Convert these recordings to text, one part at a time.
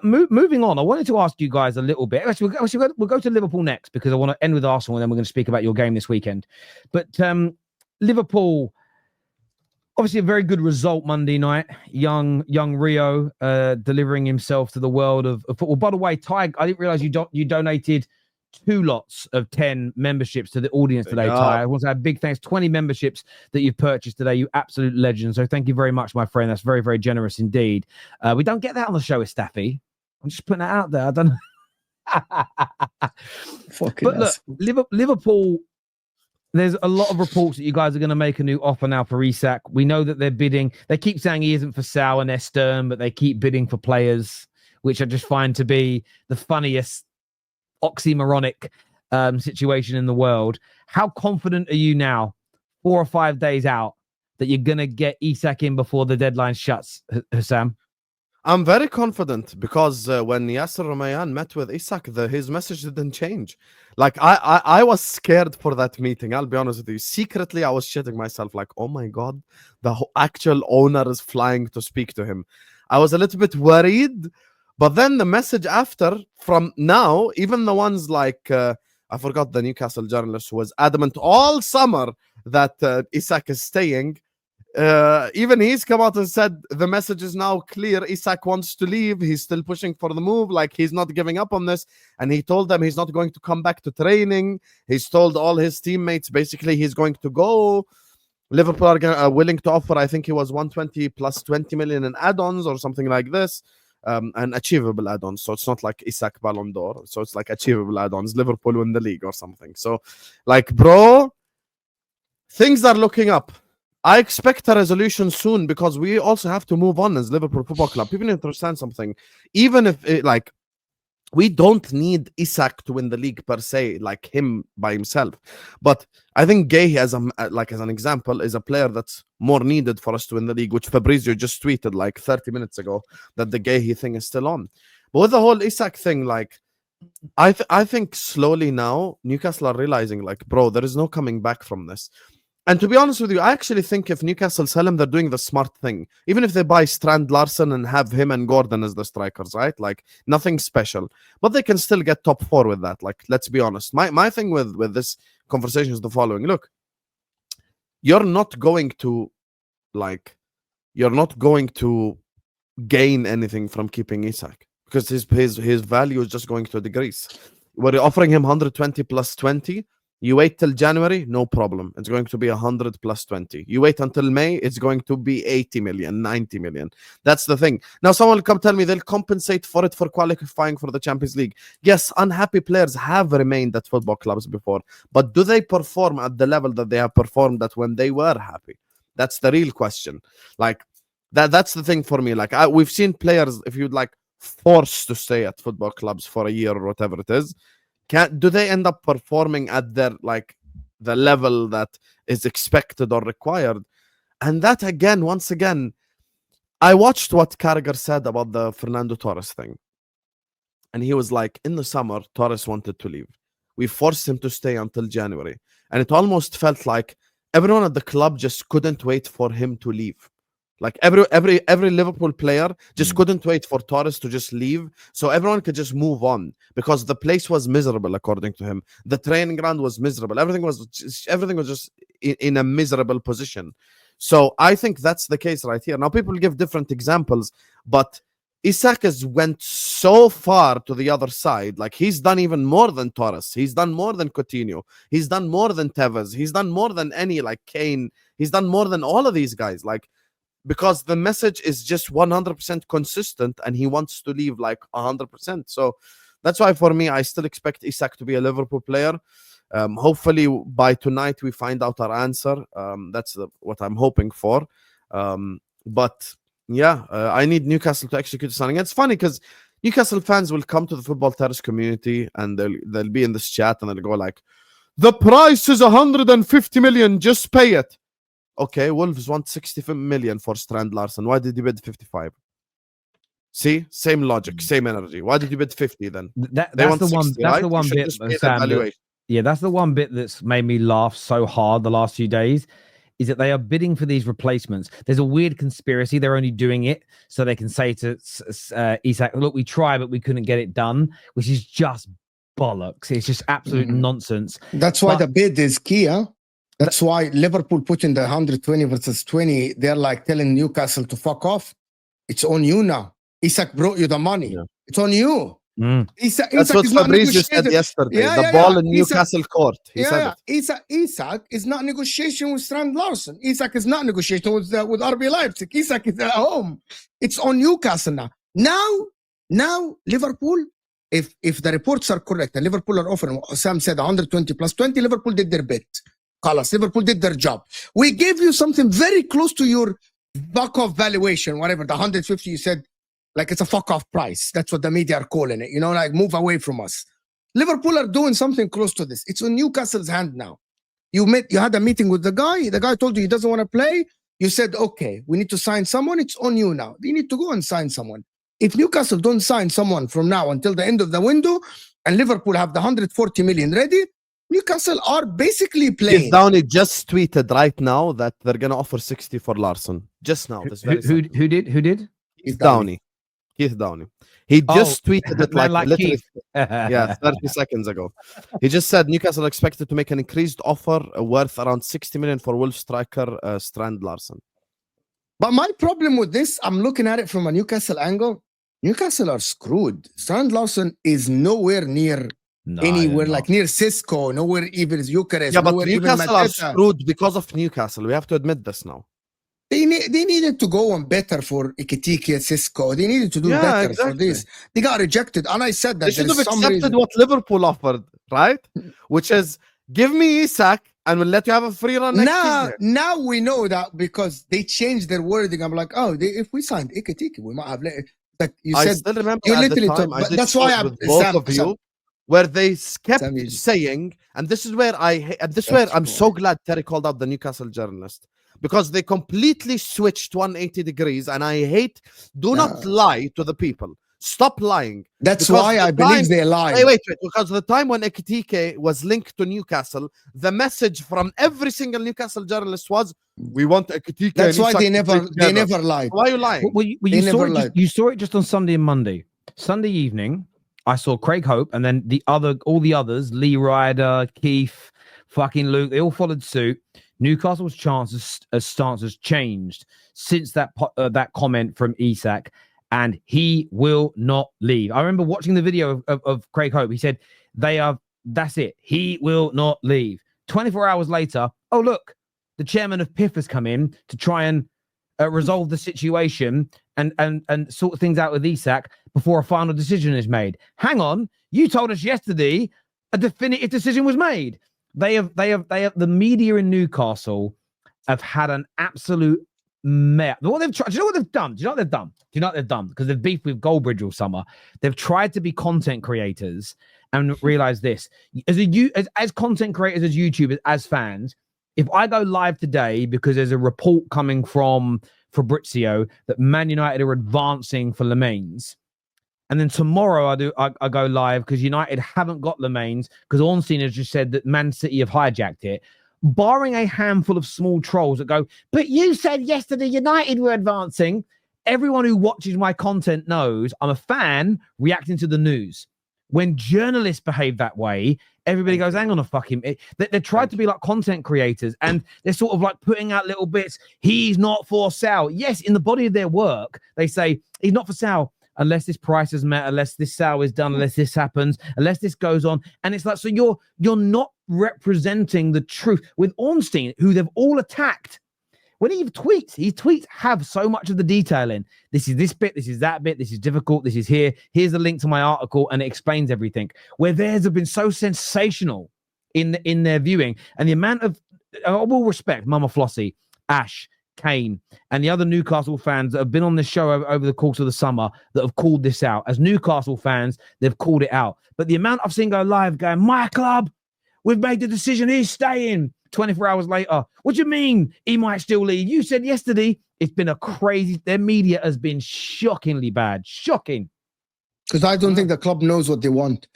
Moving on, I wanted to ask you guys a little bit. Actually, we'll go to Liverpool next because I want to end with Arsenal, and then we're going to speak about your game this weekend. But Liverpool, obviously a very good result Monday night. Young Rio delivering himself to the world of football. By the way, Ty, I didn't realize you donated 2 lots of 10 memberships to the audience today, Ty. I want to say a big thanks. 20 memberships that you've purchased today. You absolute legend. So thank you very much, my friend. That's very, very generous indeed. We don't get that on the show with Staffy. I'm just putting that out there. I don't know. But look, Liverpool, there's a lot of reports that you guys are going to make a new offer now for Isak. We know that they're bidding. They keep saying he isn't for Sal and Estern, but they keep bidding for players, which I just find to be the funniest oxymoronic situation in the world. How confident are you now, 4 or 5 days out, that you're going to get Isak in before the deadline shuts, Hussam? I'm very confident because when Yasser Ramayan met with Isak, his message didn't change. Like, I was scared for that meeting. I'll be honest with you. Secretly, I was shitting myself like, oh my God, the actual owner is flying to speak to him. I was a little bit worried. But then the message after, from now, even the ones like, I forgot the Newcastle journalist who was adamant all summer that Isak is staying, even he's come out and said the message is now clear. Isak wants to leave. He's still pushing for the move. Like, he's not giving up on this. And he told them he's not going to come back to training. He's told all his teammates, basically, he's going to go. Liverpool are willing to offer, I think he was 120 plus 20 million in add-ons or something like this. And achievable add-ons, so it's not like Isak Ballon d'Or, so it's like achievable add-ons. Liverpool win the league or something. So, like, bro, things are looking up. I expect a resolution soon because we also have to move on as Liverpool Football Club. People need to understand something. Even if we don't need Isak to win the league per se, like him by himself. But I think Gay, as an example, is a player that's more needed for us to win the league, which Fabrizio just tweeted like 30 minutes ago, that the Gay thing is still on. But with the whole Isak thing, like, I think slowly now, Newcastle are realizing, like, bro, there is no coming back from this. And to be honest with you, I actually think if Newcastle sell him, they're doing the smart thing. Even if they buy Strand Larson and have him and Gordon as the strikers, right? Like, nothing special. But they can still get top 4 with that. Like, let's be honest. My thing with this conversation is the following. Look, you're not going to gain anything from keeping Isak because his value is just going to decrease. We're offering him 120 plus 20. You wait till January, no problem. It's going to be 100 plus 20. You wait until May, it's going to be 80 million, 90 million. That's the thing. Now, someone will come tell me they'll compensate for it for qualifying for the Champions League. Yes, unhappy players have remained at football clubs before, but do they perform at the level that they have performed at when they were happy? That's the real question. Like, that's the thing for me. Like, we've seen players, if you'd like, forced to stay at football clubs for a year or whatever it is. Do they end up performing at their, like, the level that is expected or required? And that, again, once again, I watched what Carragher said about the Fernando Torres thing. And he was like, in the summer, Torres wanted to leave. We forced him to stay until January. And it almost felt like everyone at the club just couldn't wait for him to leave. Like, every Liverpool player just couldn't wait for Torres to just leave, so everyone could just move on because the place was miserable, according to him. The training ground was miserable. Everything was just in a miserable position. So I think that's the case right here. Now, people give different examples, but Isak has went so far to the other side. Like, he's done even more than Torres. He's done more than Coutinho. He's done more than Tevez. He's done more than any, like, Kane. He's done more than all of these guys. Like, because the message is just 100% consistent and he wants to leave like 100%. So that's why for me, I still expect Isak to be a Liverpool player. Hopefully by tonight, we find out our answer. That's what I'm hoping for. But yeah, I need Newcastle to execute something. It's funny because Newcastle fans will come to the Football Terrace community and they'll be in this chat and they'll go like, the price is 150 million, just pay it. Okay, Wolves want 60 million for Strand Larson. Why did you bid 55? See, same logic, same energy. Why did you bid 50 then? That's the 60, one. That's right? The one bit, Sam. That's the one bit that's made me laugh so hard the last few days. is that they are bidding for these replacements. There's a weird conspiracy. They're only doing it so they can say to Isak, look, we tried, but we couldn't get it done, which is just bollocks. It's just absolute nonsense. That's why the bid is key, huh? That's why Liverpool put in the 120 versus 20. They're like telling Newcastle to fuck off. It's on you now. Isak brought you the money. Yeah. It's on you. Isak what is Fabrizio said yesterday. The ball in Newcastle court. He said it. Isak is not negotiation with Strand Larsen. Isak is not negotiating with RB Leipzig. Isak is at home. It's on Newcastle now. Now Liverpool, if the reports are correct and Liverpool are offering, Sam said 120 plus 20, Liverpool did their bit. Carlos, Liverpool did their job. We gave you something very close to your fuck off valuation, whatever, the 150 you said. Like it's a fuck off price. That's what the media are calling it. You know, like move away from us. Liverpool are doing something close to this. It's in Newcastle's hand now. You had a meeting with the guy. The guy told you he doesn't want to play. You said, okay, we need to sign someone. It's on you now. You need to go and sign someone. If Newcastle don't sign someone from now until the end of the window and Liverpool have the 140 million ready, Newcastle are basically playing. Keith Downey just tweeted right now that they're going to offer 60 for Larson. Just now. Who did? Keith Downey. Keith Downey. He just tweeted it like literally, 30 seconds ago. He just said Newcastle expected to make an increased offer worth around 60 million for Wolves striker Strand Larsen. But my problem with this, I'm looking at it from a Newcastle angle. Newcastle are screwed. Strand Larsen is nowhere near anywhere, like near Cisco, nowhere even Eucharist. Yeah, but Newcastle are screwed because of Newcastle. We have to admit this now. They needed to go on better for Ekitike, Cisco. They needed to do better for this. They got rejected. And I said that they should have accepted what Liverpool offered, right? Which is, give me Isak and we'll let you have a free run next season. Now we know that because they changed their wording. I'm like, if we signed Ekitike, we might have... Like you said, I still remember you at literally the time, but that's why I'm... both of you, where they kept saying, and this is where I'm so glad Terry called out the Newcastle journalist. Because they completely switched 180 degrees, and I hate. Do not lie to the people. Stop lying. That's why I believe they lie. Wait. Because the time when Ekitike was linked to Newcastle, the message from every single Newcastle journalist was, "We want Ekitike." That's why they never lied. Why are you lying? Well, you saw it just on Sunday and Monday. Sunday evening, I saw Craig Hope, and then all the others, Lee Ryder, Keith, fucking Luke, they all followed suit. Newcastle's stance has changed since that comment from Isak, and he will not leave. I remember watching the video of Craig Hope. He said, that's it. He will not leave. 24 hours later, oh, look, the chairman of PIF has come in to try and resolve the situation and sort things out with Isak before a final decision is made. Hang on. You told us yesterday a definitive decision was made. The media in Newcastle have had an absolute mess. What they've tried, do you know what they've done? Because they've beefed with Goldbridge all summer. They've tried to be content creators and realize this. As content creators, as YouTubers, as fans, if I go live today because there's a report coming from Fabrizio that Man United are advancing for Lemaines, and then tomorrow I go live because United haven't got Lemaines because Ornstein has just said that Man City have hijacked it. Barring a handful of small trolls that go, but you said yesterday United were advancing. Everyone who watches my content knows I'm a fan reacting to the news. When journalists behave that way, everybody goes, hang on a fucking... They tried to be like content creators and they're sort of like putting out little bits. He's not for sale. Yes, in the body of their work, they say he's not for sale. Unless this price is met, unless this sale is done, unless this happens, unless this goes on. And it's like, so you're not representing the truth. With Ornstein, who they've all attacked, when he tweets, his tweets have so much of the detail in. This is this bit, this is that bit, this is difficult, this is here. Here's the link to my article, and it explains everything. Where theirs have been so sensational in their viewing. And the amount of, I will respect Mama Flossie, Ash, Kane, and the other Newcastle fans that have been on this show over the course of the summer that have called this out. As Newcastle fans, they've called it out. But the amount I've seen go live going, my club, we've made the decision, he's staying. 24 hours later, what do you mean he might still leave? You said yesterday, it's been a crazy, their media has been shockingly bad. Shocking. Because I don't think the club knows what they want.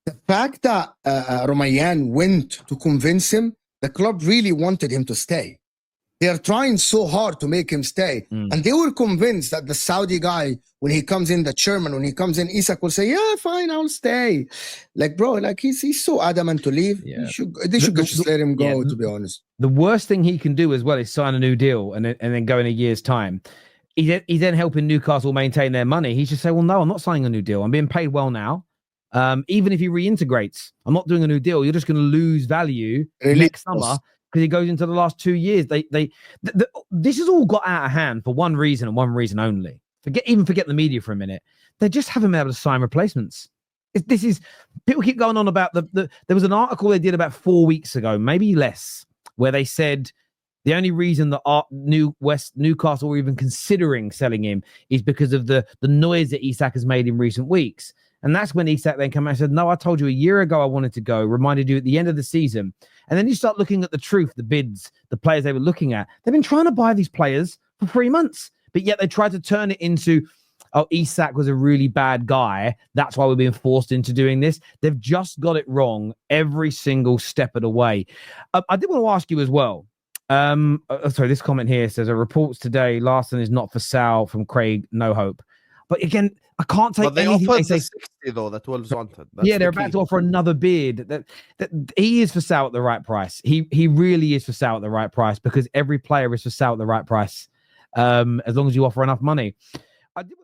The fact that Romayan went to convince him, the club really wanted him to stay. They're trying so hard to make him stay. And they were convinced that the Saudi guy, when he comes in, the chairman, when he comes in, Isak will say, yeah, fine, I'll stay. Like, bro, like he's so adamant to leave. Yeah. They should just let him go, yeah, to be honest. The worst thing he can do as well is sign a new deal and then go in a year's time. He's then helping Newcastle maintain their money. He should say, well, no, I'm not signing a new deal. I'm being paid well now. Even if he reintegrates, I'm not doing a new deal. You're just going to lose value next summer because he goes into the last 2 years. This has all got out of hand for one reason and one reason only. Forget the media for a minute. They just haven't been able to sign replacements. People keep going on about there was an article they did about 4 weeks ago, maybe less, where they said the only reason that Newcastle were even considering selling him is because of the noise that Isak has made in recent weeks. And that's when Isak then came out and said, no, I told you a year ago I wanted to go, reminded you at the end of the season. And then you start looking at the truth, the bids, the players they were looking at. They've been trying to buy these players for 3 months, but yet they tried to turn it into, oh, Isak was a really bad guy. That's why we're being forced into doing this. They've just got it wrong every single step of the way. I did want to ask you as well. Sorry, this comment here says, reports today, Larsson is not for sale from Craig No Hope. But again, I can't take they anything offered they say. the 60 though that Wolves wanted. That's they're about to offer another bid. That he is for sale at the right price. He really is for sale at the right price because every player is for sale at the right price. As long as you offer enough money. I did